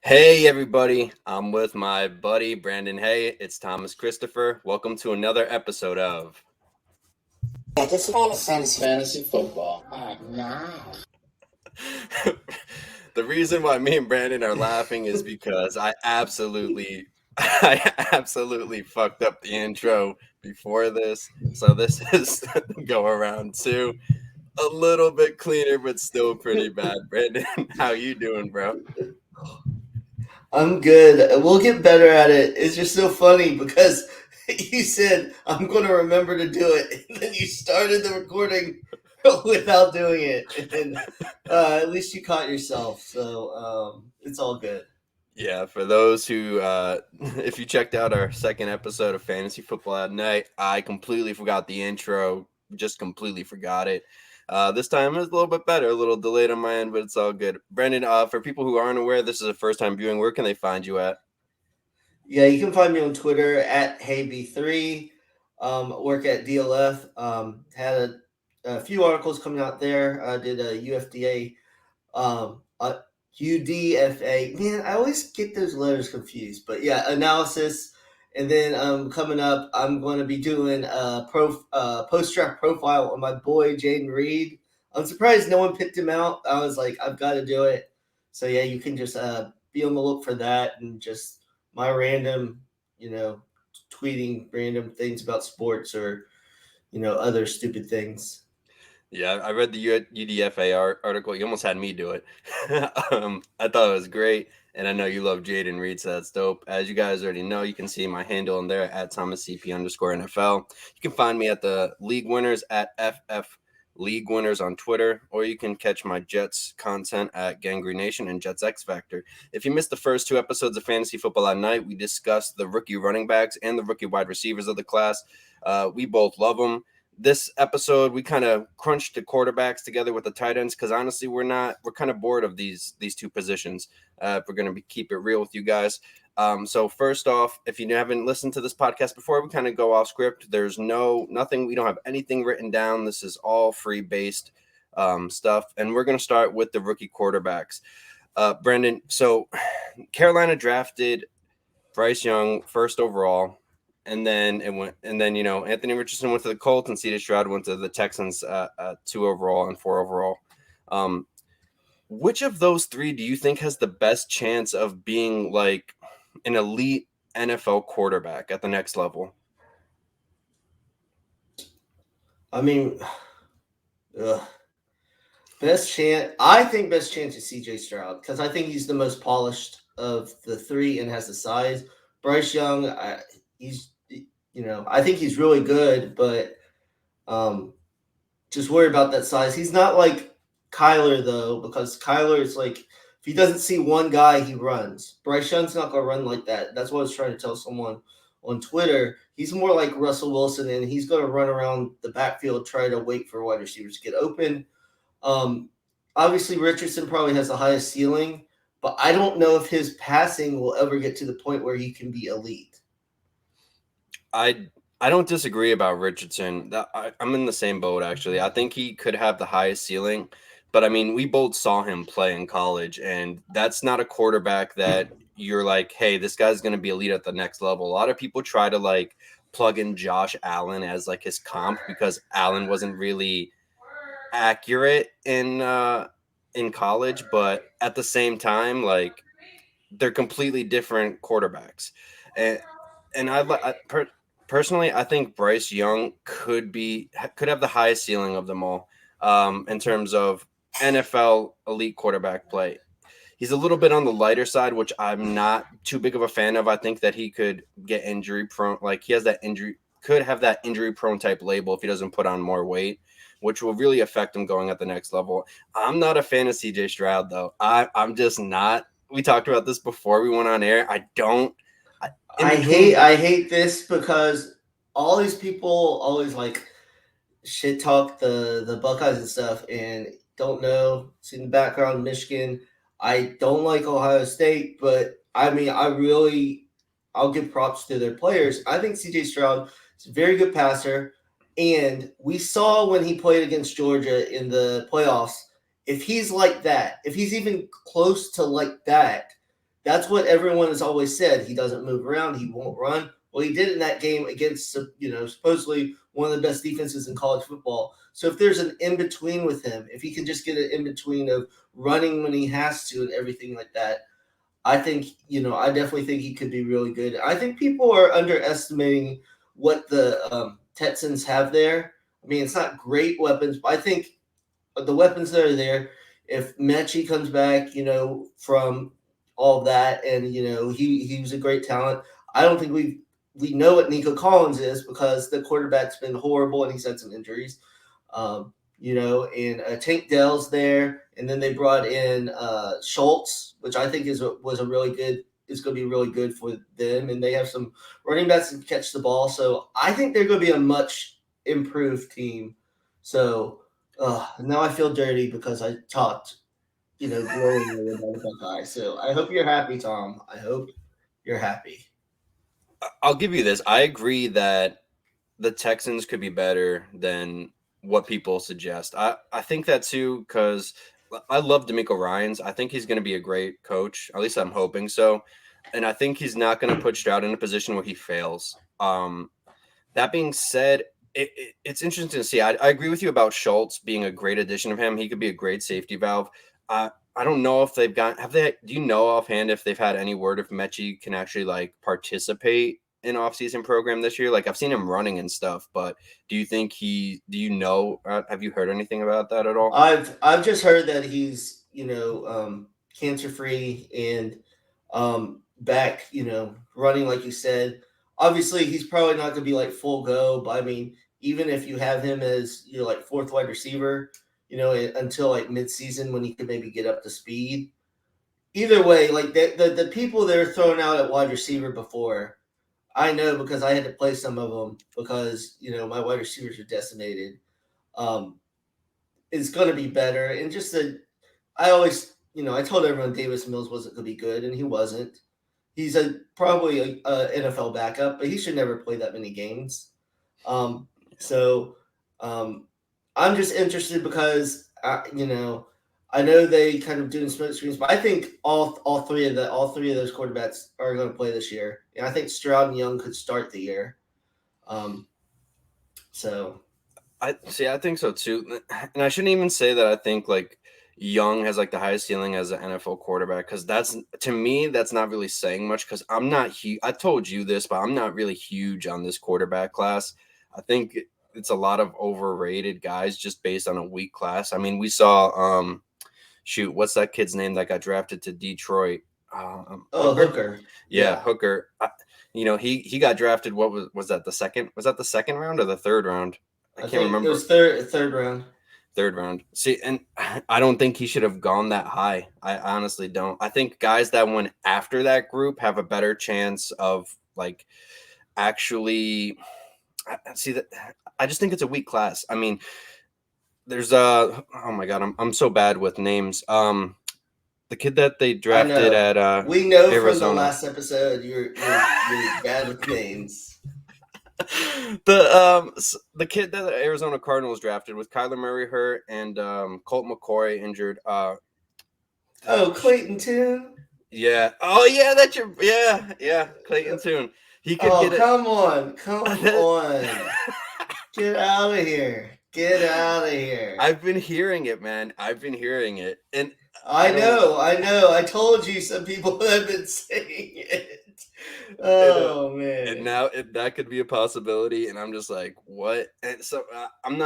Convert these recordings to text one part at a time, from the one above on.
Hey everybody, I'm with my buddy Brandon Haye. It's Thomas Christopher. Welcome to another episode of Fantasy football. The reason why me and Brandon are laughing is because I absolutely fucked up the intro before this. So this is go around two. A little bit cleaner, but still pretty bad. Brandon, how you doing, bro? I'm good. We'll get better at it. It's just so funny because you said, I'm going to remember to do it. And then you started the recording without doing it. And at least you caught yourself. So it's all good. Yeah, for those who, if you checked out our second episode of Fantasy Football at Night, I completely forgot the intro, just completely forgot it. This time is a little bit better, a little delayed on my end, but it's all good. Brendan, for people who aren't aware, this is a first time viewing. Where can they find you at? Yeah, you can find me on Twitter at HeyB3. Work at DLF. Had a few articles coming out there. I did a UFDA UDFA. Man, I always get those letters confused. But yeah, analysis. And then coming up, I'm going to be doing a post draft profile on my boy Jaden Reed. I'm surprised no one picked him out. I was like, I've got to do it. So yeah, you can just be on the look for that and just my random, tweeting random things about sports or other stupid things. Yeah, I read the UDFA article. You almost had me do it. I thought it was great, and I know you love Jaden Reed, so that's dope. As you guys already know, you can see my handle in there at ThomasCP_NFL. You can find me at the League Winners at FF League Winners on Twitter, or you can catch my Jets content at GangGreenNation and JetsXFactor. If you missed the first two episodes of Fantasy Football at Night, we discussed the rookie running backs and the rookie wide receivers of the class. We both love them. This episode we kind of crunched the quarterbacks together with the tight ends because honestly we're kind of bored of these two positions. If we're going to keep it real with you guys. So first off, if you haven't listened to this podcast before, we kind of go off script. There's nothing, we don't have anything written down. This is all free based stuff, and we're going to start with the rookie quarterbacks. Brendan, so Carolina drafted Bryce Young first overall. And then Anthony Richardson went to the Colts and C.J. Stroud went to the Texans 2 overall and 4 overall. Which of those three do you think has the best chance of being like an elite NFL quarterback at the next level? I mean, best chance. I think best chance is C.J. Stroud because I think he's the most polished of the three and has the size. Bryce Young, I think he's really good, but just worry about that size. He's not like Kyler though, because Kyler is like if he doesn't see one guy, he runs. Bryce Young's not gonna run like that. That's what I was trying to tell someone on Twitter. He's more like Russell Wilson, and he's gonna run around the backfield, try to wait for wide receivers to get open. Obviously, Richardson probably has the highest ceiling, but I don't know if his passing will ever get to the point where he can be elite. I don't disagree about Richardson. I'm in the same boat actually. I think he could have the highest ceiling, but I mean, we both saw him play in college, and that's not a quarterback that you're like, hey, this guy's going to be elite at the next level. A lot of people try to like plug in Josh Allen as like his comp because Allen wasn't really accurate in college, but at the same time, like they're completely different quarterbacks, and personally, I think Bryce Young could have the highest ceiling of them all in terms of NFL elite quarterback play. He's a little bit on the lighter side, which I'm not too big of a fan of. I think that he could get injury prone, like he has that could have that injury prone type label if he doesn't put on more weight, which will really affect him going at the next level. I'm not a fan of CJ Stroud though. I'm just not. We talked about this before we went on air. I hate this because all these people always like shit talk the Buckeyes and stuff and don't know. It's in the background, Michigan. I don't like Ohio State, but I mean, I'll give props to their players. I think CJ Stroud is a very good passer, and we saw when he played against Georgia in the playoffs. If he's like that, if he's even close to like that, That's what everyone has always said. He doesn't move around. He won't run. Well, he did in that game against, supposedly one of the best defenses in college football. So if there's an in between with him, if he can just get an in between of running when he has to and everything like that, I think, I definitely think he could be really good. I think people are underestimating what the Texans have there. I mean, it's not great weapons, but I think the weapons that are there, if Mechie comes back, from all of that, and he was a great talent. I don't think we know what Nico Collins is because the quarterback's been horrible and he's had some injuries. And Tank Dell's there, and then they brought in Schultz, which I think was a really good. Is going to be really good for them, and they have some running backs that catch the ball. So I think they're going to be a much improved team. So now I feel dirty because I talked, glowingly about the Buckeyes. So I hope you're happy, Tom. I hope you're happy. I'll give you this. I agree that the Texans could be better than what people suggest. I think that too because I love D'Amico Ryans. I think he's going to be a great coach. At least I'm hoping so. And I think he's not going to put Stroud in a position where he fails. That being said, it's interesting to see. I agree with you about Schultz being a great addition of him. He could be a great safety valve. I don't know if do you know offhand if they've had any word if Mechie can actually like participate in off-season program this year? Like I've seen him running and stuff, but do you know, have you heard anything about that at all? I've just heard that he's cancer free and back running like you said. Obviously, he's probably not going to be like full go, but I mean, even if you have him as like fourth wide receiver, until like midseason when he could maybe get up to speed. Either way, like the people they're throwing out at wide receiver before, I know because I had to play some of them because my wide receivers are decimated. Um, is going to be better. And just that I always, I told everyone Davis Mills wasn't going to be good, and he wasn't. He's probably a NFL backup, but he should never play that many games. So I'm just interested because I know they kind of doing smoke screens, but I think all three of those quarterbacks are going to play this year, and I think Stroud and Young could start the year. So I think so too, and I shouldn't even say that. I think like Young has like the highest ceiling as an NFL quarterback because that's to me that's not really saying much because I'm not huge. I told you this, but I'm not really huge on this quarterback class. I think it's a lot of overrated guys just based on a weak class. I mean, we saw what's that kid's name that got drafted to Detroit? Hooker. Yeah, Hooker. He got drafted. What was that the second? Was that the second round or the third round? I can't remember. It was third round. Third round. See, and I don't think he should have gone that high. I honestly don't. I think guys that went after that group have a better chance of like actually see that. I just think it's a weak class. I mean, there's oh my god, I'm so bad with names. The kid that they drafted at we know Arizona. From the last episode you're bad with names. The kid that the Arizona Cardinals drafted with Kyler Murray hurt and Colt McCoy injured. Clayton Tune. Yeah. Oh yeah, that's your Clayton Tune. He could get it. Come on. Get out of here. I've been hearing it, man. I've been hearing it, and I know. I told you some people have been saying it. Oh man! And now that could be a possibility, and I'm just like, what? And so I'm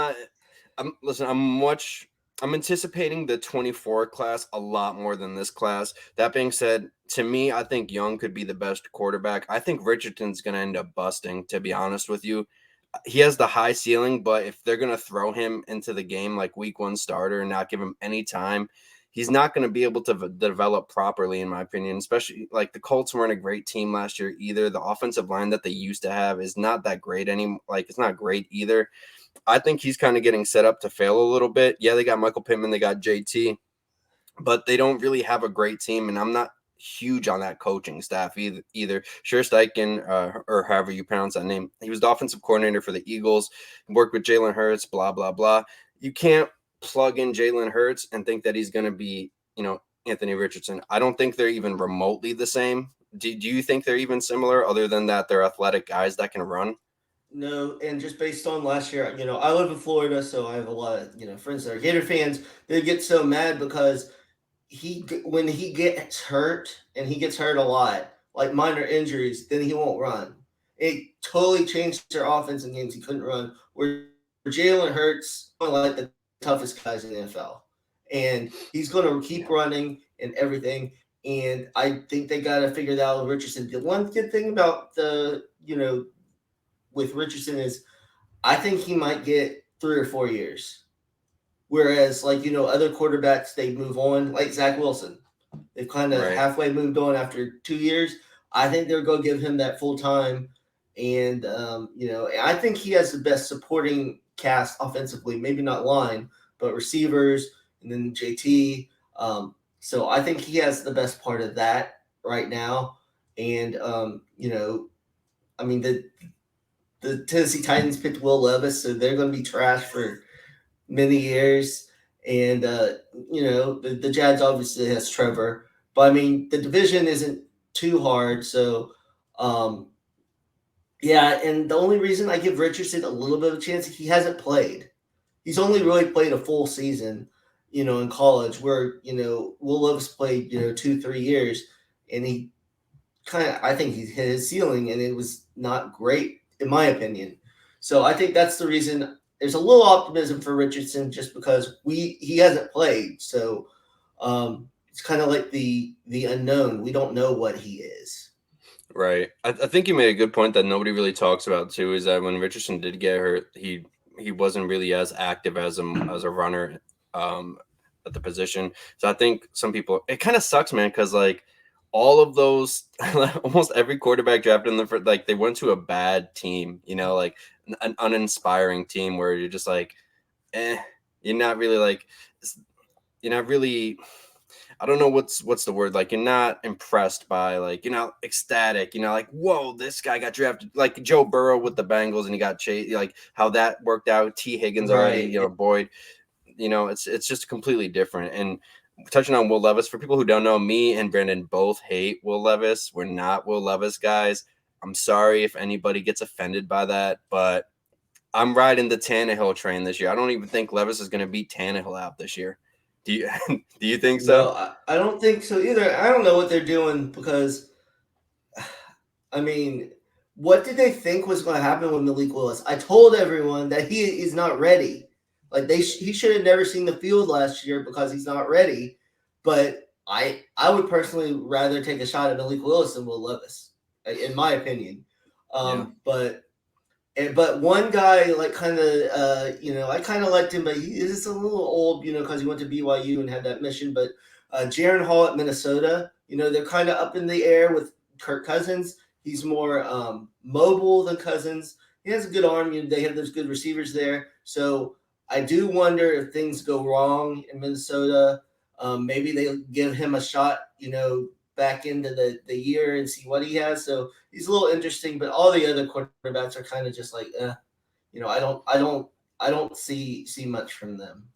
anticipating the 24 class a lot more than this class. That being said, to me, I think Young could be the best quarterback. I think Richardson's going to end up busting, to be honest with you. He has the high ceiling, but if they're going to throw him into the game like week one starter and not give him any time, he's not going to be able to develop properly, in my opinion, especially like the Colts weren't a great team last year either. The offensive line that they used to have is not that great anymore. Like it's not great either. I think he's kind of getting set up to fail a little bit. Yeah, they got Michael Pittman, they got JT, but they don't really have a great team, and I'm not huge on that coaching staff either. Sure Steichen, or however you pronounce that name, he was the offensive coordinator for the Eagles, worked with Jalen Hurts, blah, blah, blah. You can't plug in Jalen Hurts and think that he's going to be, Anthony Richardson. I don't think they're even remotely the same. Do you think they're even similar, other than that they're athletic guys that can run? No, and just based on last year, I live in Florida, so I have a lot of friends that are Gator fans. They get so mad because when he gets hurt, and he gets hurt a lot, like minor injuries, then he won't run. It totally changed their offense in games he couldn't run. Where Jalen Hurts, one of like the toughest guys in the NFL, and he's going to keep running and everything. And I think they got to figure that out with Richardson. The one good thing about the with Richardson is I think he might get 3 or 4 years. Whereas, like, other quarterbacks, they move on, like Zach Wilson. They've kind of Right. halfway moved on after 2 years. I think they're going to give him that full time. And, I think he has the best supporting cast offensively, maybe not line, but receivers and then JT. So I think he has the best part of that right now. And, I mean, the Tennessee Titans picked Will Levis, so they're going to be trash for many years. And the Jags obviously has Trevor, but I mean the division isn't too hard. So yeah, and the only reason I give Richardson a little bit of a chance, he hasn't played. He's only really played a full season, in college. Where Will Levis played 2 3 years, and he I think he hit his ceiling, and it was not great in my opinion. So I think that's the reason there's a little optimism for Richardson, just because he hasn't played. So it's kind of like the unknown. We don't know what he is. Right. I think you made a good point that nobody really talks about too. Is that when Richardson did get hurt, he wasn't really as active as a runner um, at the position. So I think some people, it kind of sucks, man, because like all of those, almost every quarterback drafted in the first, like they went to a bad team. Like an uninspiring team where you're just like, eh, you're not really like, you're not really. I don't know what's the word. Like you're not impressed by, like, you're not ecstatic. Like, whoa, this guy got drafted. Like Joe Burrow with the Bengals, and he got chased. Like how that worked out. T Higgins already. Right. Boyd. It's just completely different. And touching on Will Levis, for people who don't know, me and Brandon both hate Will Levis. We're not Will Levis guys. I'm sorry if anybody gets offended by that, but I'm riding the Tannehill train this year. I don't even think Levis is going to beat Tannehill out this year. Do you do you think so? No, I don't think so either. I don't know what they're doing because, I mean, what did they think was going to happen with Malik Willis? I told everyone that he is not ready. Like he should have never seen the field last year because he's not ready. But I would personally rather take a shot at Malik Willis than Will Levis, in my opinion. Yeah. But one guy, like, kind of, I kind of liked him, but he is a little old, because he went to BYU and had that mission. But Jaron Hall at Minnesota, they're kind of up in the air with Kirk Cousins. He's more mobile than Cousins. He has a good arm. They have those good receivers there. So I do wonder if things go wrong in Minnesota. Maybe they give him a shot, back into the year and see what he has. So he's a little interesting, but all the other quarterbacks are kind of just like, I don't see much from them.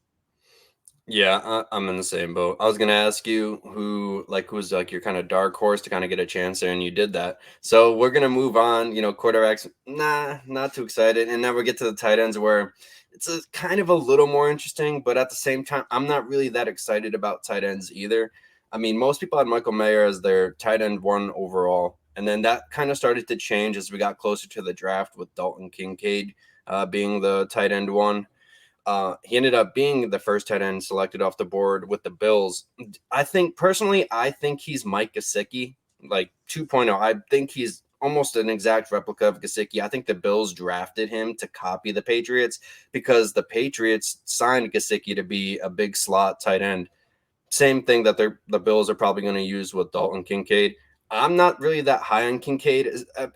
Yeah, I'm in the same boat. I was gonna ask you who's like your kind of dark horse to kind of get a chance there, and you did that. So we're gonna move on. Quarterbacks, nah, not too excited. And then we get to the tight ends, where it's a kind of a little more interesting, but at the same time, I'm not really that excited about tight ends either. I mean, most people had Michael Mayer as their tight end 1 overall, and then that kind of started to change as we got closer to the draft with Dalton Kincaid being the tight end 1. He ended up being the first tight end selected off the board with the Bills. I think he's Mike Gesicki, like 2.0. I think he's almost an exact replica of Gesicki. I think the Bills drafted him to copy the Patriots because the Patriots signed Gesicki to be a big slot tight end. Same thing that the Bills are probably going to use with Dalton Kincaid. I'm not really that high on Kincaid,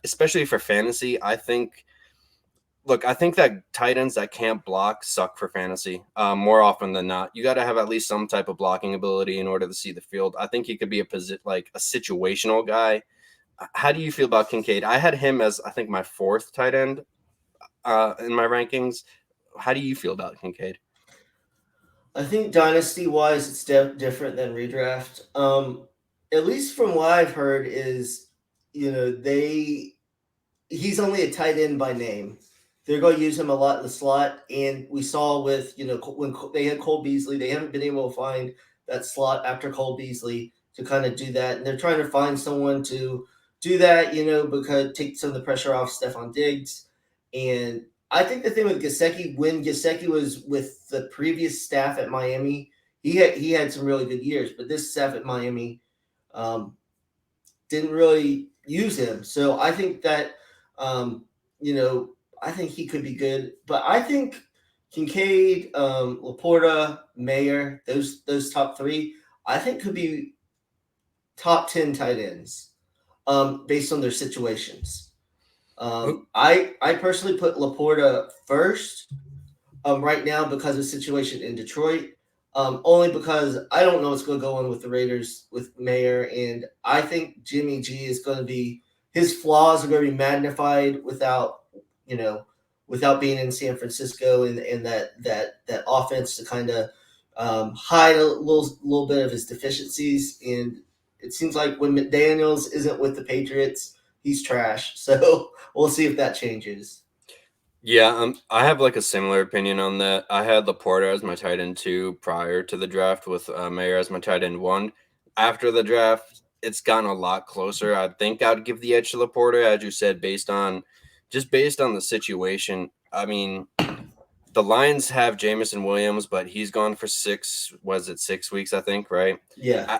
especially for fantasy. I think that tight ends that can't block suck for fantasy more often than not. You got to have at least some type of blocking ability in order to see the field. I think he could be a situational guy. How do you feel about Kincaid? I had him as, I think, my 4th tight end in my rankings. How do you feel about Kincaid? I think dynasty wise, it's different than redraft. At least from what I've heard is, they he's only a tight end by name. They're going to use him a lot in the slot, and we saw with when they had Cole Beasley, they haven't been able to find that slot after Cole Beasley to kind of do that, and they're trying to find someone to do that, because take some of the pressure off Stephon Diggs. And I think the thing with Gesicki, when Gesicki was with the previous staff at Miami, he had some really good years, but this staff at Miami um, didn't really use him. So I think that, um, you know, I think he could be good. But I think Kincaid, Laporta, Mayer, those top three, I think could be top 10 tight ends based on their situations. I personally put Laporta first right now because of the situation in Detroit. Only because I don't know what's going to go on with the Raiders with Mayer, and I think Jimmy G is going to be his flaws are going to be magnified you know, without being in San Francisco and that offense to kind of hide a little bit of his deficiencies. And it seems like when McDaniels isn't with the Patriots, he's trash. So we'll see if that changes. Yeah, I have like a similar opinion on that. I had Laporta as my tight end 2 prior to the draft with Mayer as my tight end 1. After the draft, it's gotten a lot closer. I think I'd give the edge to Laporta, as you said, based on the situation. I mean, the Lions have Jamison Williams, but he's gone for 6 weeks, I think, right? Yeah.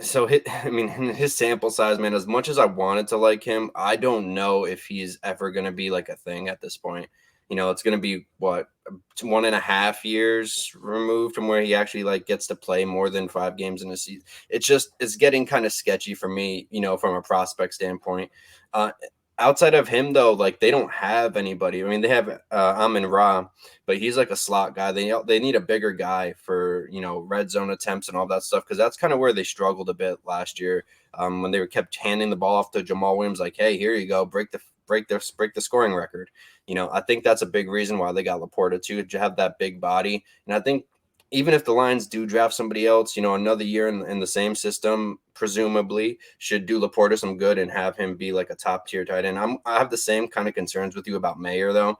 So I mean, his sample size, man. As much as I wanted to like him, I don't know if he's ever going to be like a thing at this point. It's going to be what 1.5 years removed from where he actually like gets to play more than 5 games in a season. It's getting kind of sketchy for me, from a prospect standpoint. Uh, Outside of him, though, like they don't have anybody. I mean, they have Amon Ra, but he's like a slot guy. They need a bigger guy for red zone attempts and all that stuff, because that's kind of where they struggled a bit last year when they were kept handing the ball off to Jamal Williams, like, hey, here you go, break the scoring record. I think that's a big reason why they got Laporta too, to have that big body. And I think even if the Lions do draft somebody else, another year in the same system, presumably should do Laporta some good and have him be like a top tier tight end. I have the same kind of concerns with you about Mayer, though.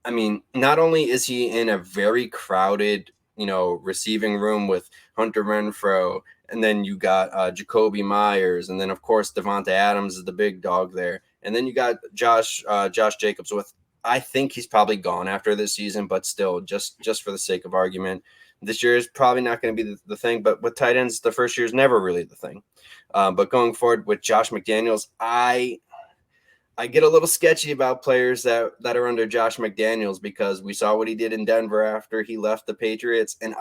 I mean, not only is he in a very crowded, receiving room with Hunter Renfrow, and then you got Jacoby Myers, and then of course Devonta Adams is the big dog there, and then you got Josh Jacobs. With I think he's probably gone after this season, but still, just for the sake of argument, this year is probably not going to be the thing. But with tight ends, the first year is never really the thing. But going forward with Josh McDaniels, I get a little sketchy about players that are under Josh McDaniels, because we saw what he did in Denver after he left the Patriots, and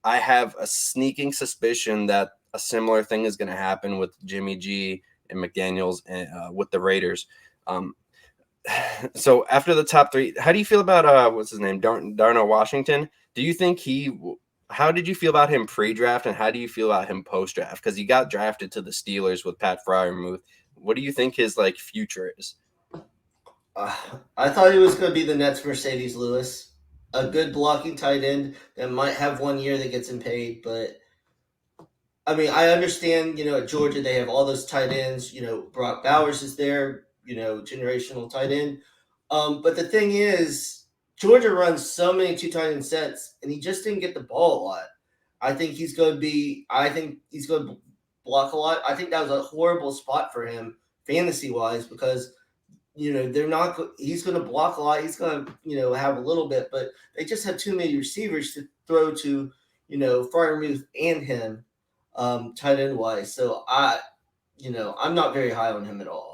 I have a sneaking suspicion that a similar thing is going to happen with Jimmy G and McDaniels and with the Raiders. So after the top 3, how do you feel about what's his name, Darnell Washington? Do you think how did you feel about him pre-draft, and how do you feel about him post-draft? Because he got drafted to the Steelers with Pat Freiermuth. What do you think his like future is? Uh, I thought he was going to be the Nets Mercedes Lewis, a good blocking tight end that might have 1 year that gets him paid. But I mean, I understand, at Georgia they have all those tight ends. Brock Bowers is there, generational tight end. But the thing is, Georgia runs so many two tight end sets, and he just didn't get the ball a lot. I think he's going to be. I think he's going to block a lot. I think that was a horrible spot for him fantasy wise, because they're not. He's going to block a lot. He's going to have a little bit, but they just have too many receivers to throw to. Freiermuth and him, tight end wise. So I'm not very high on him at all.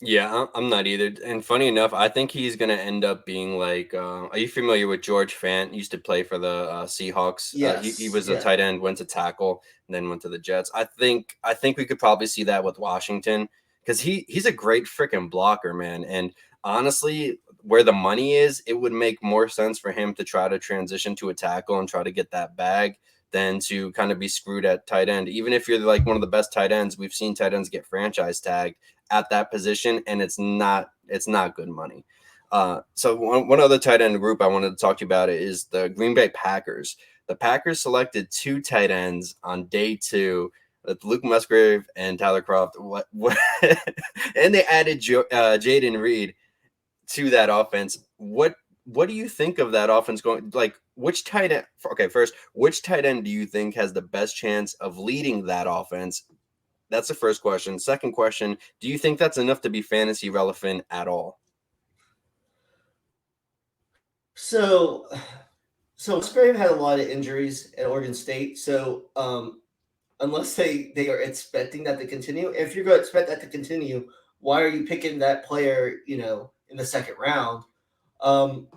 Yeah, I'm not either. And funny enough, I think he's going to end up being like, are you familiar with George Fant? He used to play for the Seahawks. He Yes. was a Yeah. tight end, went to tackle, and then went to the Jets. I think we could probably see that with Washington, because he's a great freaking blocker, man. And honestly, where the money is, it would make more sense for him to try to transition to a tackle and try to get that bag than to kind of be screwed at tight end. Even if you're like one of the best tight ends, we've seen tight ends get franchise tagged at that position, and it's not good money. So one other tight end group I wanted to talk to you about it is the Green Bay Packers. The Packers selected 2 tight ends on day 2 with Luke Musgrave and Tyler Croft. What? And they added Jaden Reed to that offense. What do you think of that offense going? Like, which tight end? Okay, first, which tight end do you think has the best chance of leading that offense? That's the first question. Second question, do you think that's enough to be fantasy relevant at all? So, so Musgrave had a lot of injuries at Oregon State. So, unless they are expecting that to continue, if you're going to expect that to continue, why are you picking that player? In the second round. Um,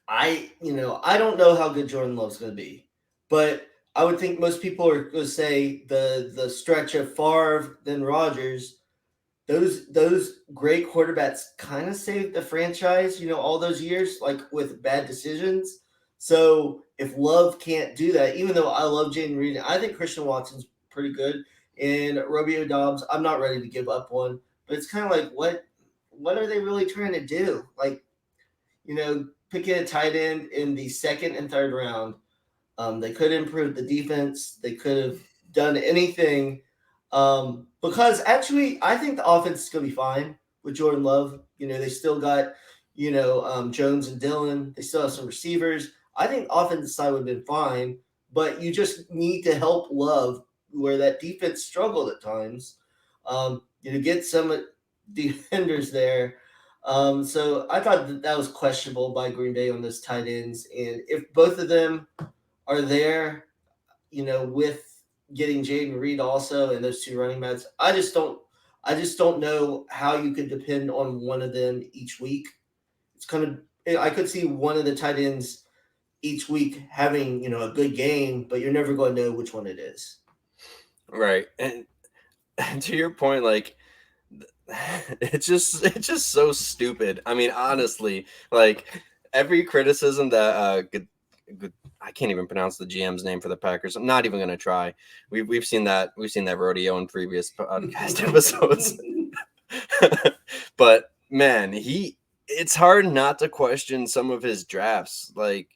I don't know how good Jordan Love's going to be, but I would think most people are going to say the stretch of Favre then Rodgers. Those great quarterbacks kind of saved the franchise, all those years, like with bad decisions. So if Love can't do that, even though I love Jaden Reed, I think Christian Watson's pretty good. And Romeo Dobbs, I'm not ready to give up one. But it's kind of like what are they really trying to do? Like, picking a tight end in the second and third round. They could improve the defense. They could have done anything. Because actually, I think the offense is going to be fine with Jordan Love. They still got, Jones and Dillon. They still have some receivers. I think the offensive side would have been fine, but you just need to help Love where that defense struggled at times. Get some defenders there. So I thought that was questionable by Green Bay on those tight ends. And if both of them are there, with getting Jaden Reed also and those 2 running backs, I just don't know how you could depend on one of them each week. It's kind of I could see one of the tight ends each week having, a good game, but you're never going to know which one it is. Right. And to your point, like it's just so stupid. I mean, honestly, like every criticism that I can't even pronounce the GM's name for the Packers. I'm not even gonna try. We've seen that rodeo in previous podcast episodes. But man, it's hard not to question some of his drafts. Like,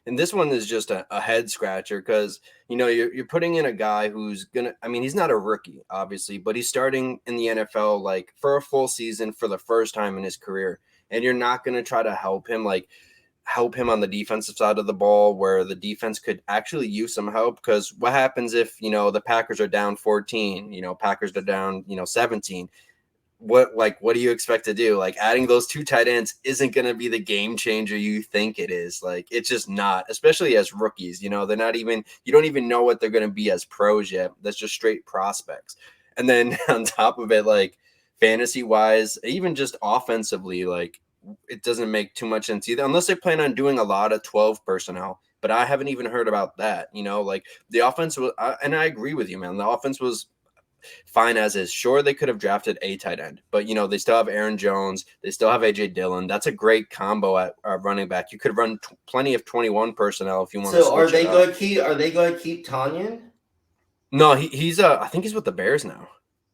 and this one is just a head scratcher because you're putting in a guy who's gonna. I mean, he's not a rookie, obviously, but he's starting in the NFL like for a full season for the first time in his career, and you're not gonna try to help him on the defensive side of the ball where the defense could actually use some help. Because what happens if the Packers are down 14, Packers are down 17? What do you expect to do? Like, adding those 2 tight ends isn't going to be the game changer you think it is. Like, it's just not, especially as rookies. They're not even, you don't even know what they're going to be as pros yet. That's just straight prospects. And then on top of it, like fantasy wise, even just offensively, like it doesn't make too much sense either, unless they plan on doing a lot of 12 personnel. But I haven't even heard about that. Like the offense was, and I agree with you, man. The offense was fine as is. Sure, they could have drafted a tight end, but they still have Aaron Jones. They still have AJ Dillon. That's a great combo at running back. You could run plenty of 21 personnel if you want to So switch it up. are they going to keep Tanyan? No, he's I think he's with the Bears now.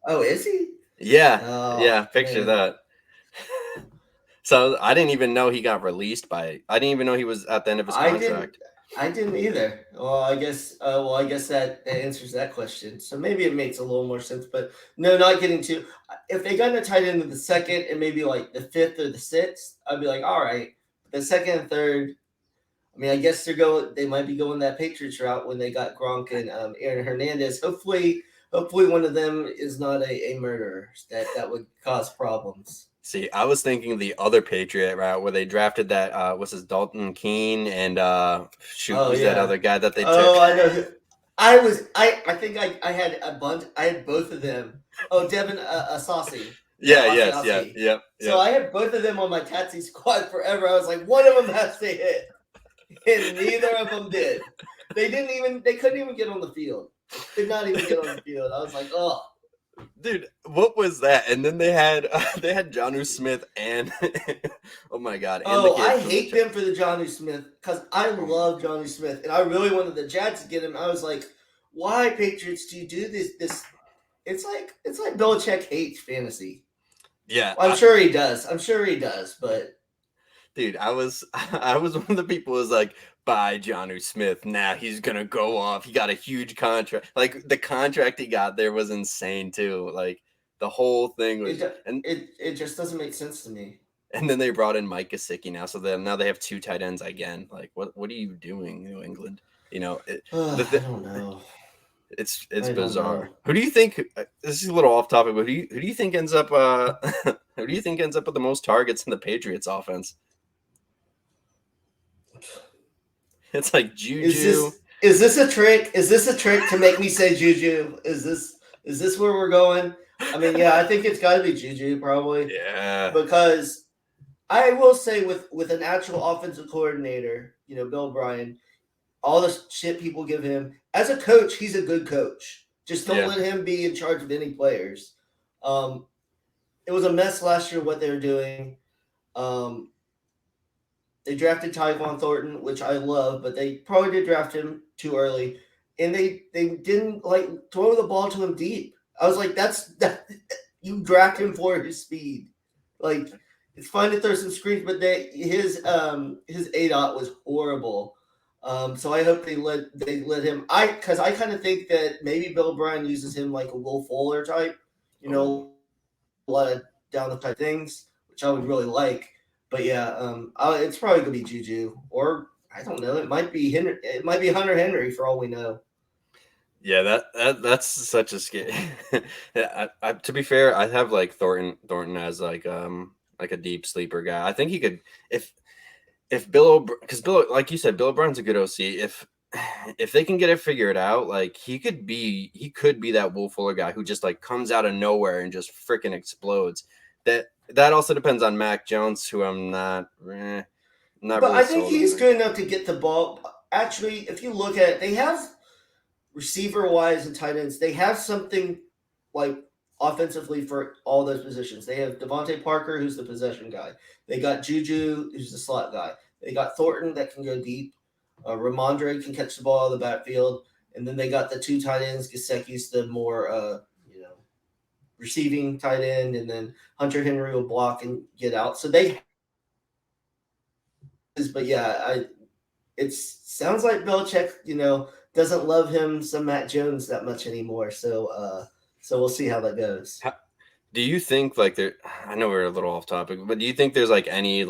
Oh, is he? Yeah, Oh, yeah. Picture man. that. So I didn't even know he got released by. I didn't even know he was at the end of his I didn't. contract. I didn't either. Well, I guess that answers that question. So maybe it makes a little more sense. But no, not getting to. If they got a tight end in the second and maybe like the 5th or the 6th, I'd be like, all right. The second and third, I mean, I guess They might be going that Patriots route when they got Gronk and Aaron Hernandez. Hopefully one of them is not a murderer that would cause problems. See, I was thinking the other Patriot route where they drafted that what's his Dalton Keene and Oh who's that yeah. other guy that they took? Oh, I know. I think I had a bunch. I had both of them. Oh, Devin Asasi. Yeah, yes, yeah, Asiasi. yep, So yep. I had both of them on my taxi squad forever. I was like, one of them has to hit, and neither of them did. They couldn't even get on the field. They could not even get on the field. I was like, oh. Dude, what was that? And then they had Jonnu Smith and oh my god, and the Oh, kid I from the hate them for the Jonnu Smith because I love Jonnu Smith, and I really wanted the Jags to get him. I was like, why Patriots do you do this? It's like Belichick hates fantasy. Yeah, Well, I'm sure he does. I'm sure he does, but dude, I was I was one of the people who was like, "Bye, Jonnu Smith. Nah, he's gonna go off. He got a huge contract. Like the contract he got there was insane too. Like the whole thing it was, and it just doesn't make sense to me. then they brought in Mike Gesicki now, so then now they have two tight ends again. Like what are you doing, New England? You know, I don't know. it's I don't bizarre. know. Who do you think? This is a little off topic, but who do you think ends up? Who do you think ends up with the most targets in the Patriots offense? It's like Is Juju. this a trick? Is this a trick to make me say Juju? Is this where we're going? I mean, yeah, I think it's got to be Juju probably Yeah. because I will say with an actual offensive coordinator, Bill Bryan, all the shit people give him as a coach, he's a good coach. Just don't Yeah. let him be in charge of any players. Um, it was a mess last year what they were doing. Um, they drafted Tyquan Thornton, which I love, but they probably did draft him too early, and they didn't like throw the ball to him deep. I was like, that you draft him for his speed. Like it's fine to throw some screens, but his ADOT was horrible. So I hope they let him. Because I kind of think that maybe Bill Bryan uses him like a Will Fuller type, Oh. a lot of down the type things, which I would really like. But yeah, it's probably gonna be Juju, or I don't know. It might be Henry. It might be Hunter Henry for all we know. Yeah, that's such a scare. Yeah, to be fair, I have like Thornton as like a deep sleeper guy. I think he could if Bill because Bill like you said, Bill O'Brien's a good OC. If they can get it figured out, like he could be that Will Fuller guy who just like comes out of nowhere and just freaking explodes. That also depends on Mac Jones, who I'm not But really I think sold on he's right. good enough to get the ball. Actually, if you look at it, they have receiver wise and tight ends. They have something like offensively for all those positions. They have Devontae Parker, who's the possession guy. They got Juju, who's the slot guy. They got Thornton that can go deep. Ramondre can catch the ball out of the backfield. And then they got the two tight ends. Gesicki's the more, receiving tight end. And then Hunter Henry will block and get out. So they, but yeah, it sounds like Belichick, doesn't love him some Matt Jones that much anymore. So we'll see how that goes. Do you think like there? I know we're a little off topic, but do you think there's like any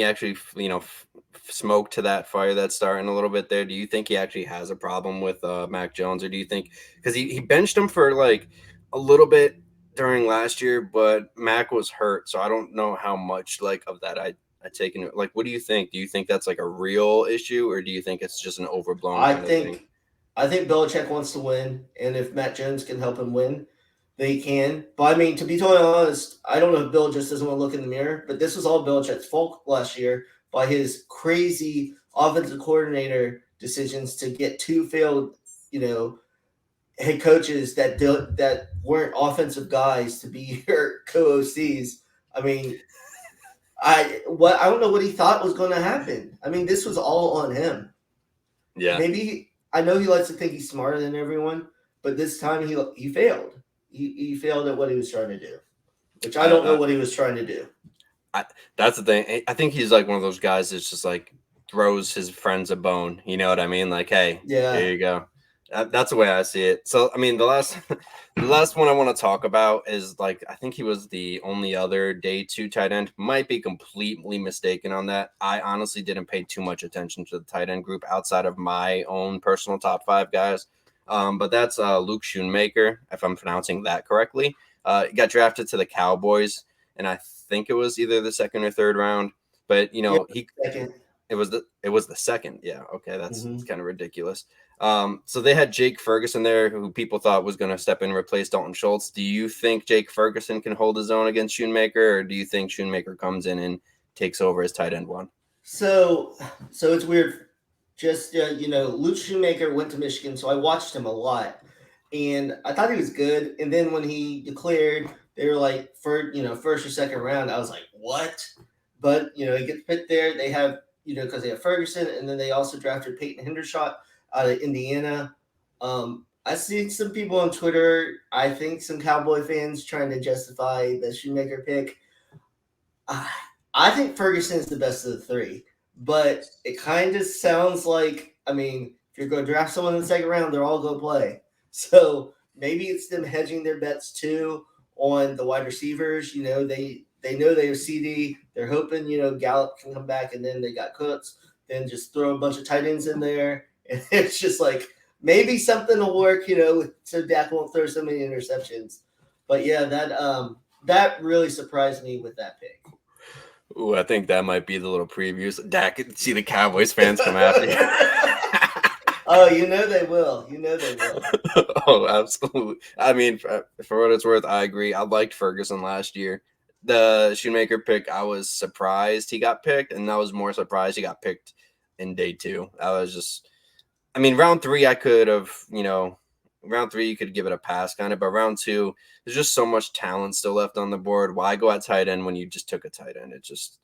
actually smoke to that fire that's starting a little bit there? Do you think he actually has a problem with Mac Jones, or do you think because he benched him for like a little bit during last year, but Mac was hurt, so I don't know how much like of that I taken it. Like, what do you think? Do you think that's like a real issue, or do you think it's just an overblown I kind of thing? think I think Belichick wants to win, and if Matt Jones can help him win, they can. But I mean, to be totally honest, I don't know if Bill just doesn't want to look in the mirror. But this was all Belichick's fault last year by his crazy offensive coordinator decisions to get two failed, you know, head coaches that weren't offensive guys to be your co-OCs. I mean, I don't know what he thought was going to happen. I mean, this was all on him. Yeah. Maybe I know he likes to think he's smarter than everyone, but this time he failed. He failed at what he was trying to do, which I don't know I, what he was trying to do. I that's the thing. I think he's like one of those guys that's just like throws his friends a bone. You know what I mean? Like, hey, here Yeah, you go. That's the way I see it. So, I mean, the last the last one I want to talk about is like I think he was the only other day two tight end. Might be completely mistaken on that. I honestly didn't pay too much attention to the tight end group outside of my own personal top five guys. But that's Luke Schoonmaker, if I'm pronouncing that correctly. He got drafted to the Cowboys, and I think it was either the second or third round. But yeah. he Second, it was the second. Yeah, okay, that's mm-hmm. kind of ridiculous. So they had Jake Ferguson there, who people thought was going to step in and replace Dalton Schultz. Do you think Jake Ferguson can hold his own against Schoonmaker, or do you think Schoonmaker comes in and takes over as tight end one? So it's weird. Just Luke Shoemaker went to Michigan, so I watched him a lot, and I thought he was good. And then when he declared, they were like first or second round. I was like, what? But he gets picked there. They have because they have Ferguson, and then they also drafted Peyton Hendershot out of Indiana. I see some people on Twitter. I think some Cowboy fans trying to justify the Shoemaker pick. Uh, I think Ferguson is the best of the three, but it kind of sounds like, I mean, if you're going to draft someone in the second round, they're all going to play. So maybe it's them hedging their bets too on the wide receivers. They know they have CD. They're hoping Gallup can come back, and then they got Cooks. Then just throw a bunch of tight ends in there, and it's just like maybe something will work. So Dak won't throw so many interceptions. But yeah, that really surprised me with that pick. Ooh, I think that might be the little previews. Dak, see the Cowboys fans come after you. Oh, you know they will. You know they will. Oh, absolutely. I mean, for what it's worth, I agree. I liked Ferguson last year. The Shoemaker pick, I was surprised he got picked, and I was more surprised he got picked in day two. I mean, round three, I could have, round three, you could give it a pass kind of, but round two, there's just so much talent still left on the board. Why go at tight end when you just took a tight end? It's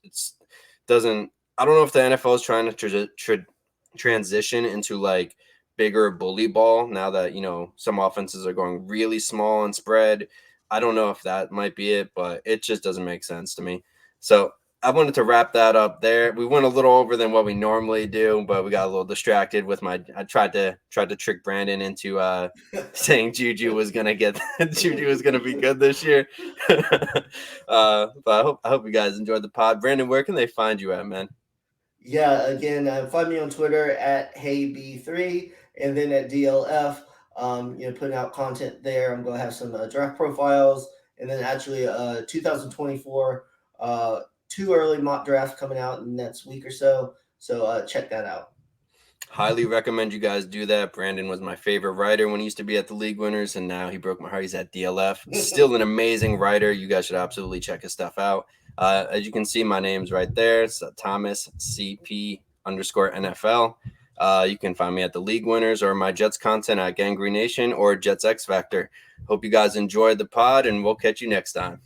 doesn't, I don't know if the NFL is trying to transition into like bigger bully ball now that, some offenses are going really small and spread. I don't know if that might be it, but it just doesn't make sense to me. So I wanted to wrap that up there. We went a little over than what we normally do, but we got a little distracted with I tried to trick Brandon into saying Juju was gonna Juju was gonna be good this year. But I hope you guys enjoyed the pod. Brandon, where can they find you at, man? Yeah, again, find me on Twitter at HeyB3 and then at DLF. Putting out content there. I'm going to have some draft profiles and then actually 2024 too early mock draft coming out in the next week or so. So check that out. Highly recommend you guys do that. Brandon was my favorite writer when he used to be at the League Winners, and now he broke my heart. He's at DLF. Still an amazing writer. You guys should absolutely check his stuff out. As you can see, my name's right there. It's Thomas CP _ NFL. You can find me at the League Winners or my Jets content at GangGreenNation or JetsXFactor. Hope you guys enjoyed the pod, and we'll catch you next time.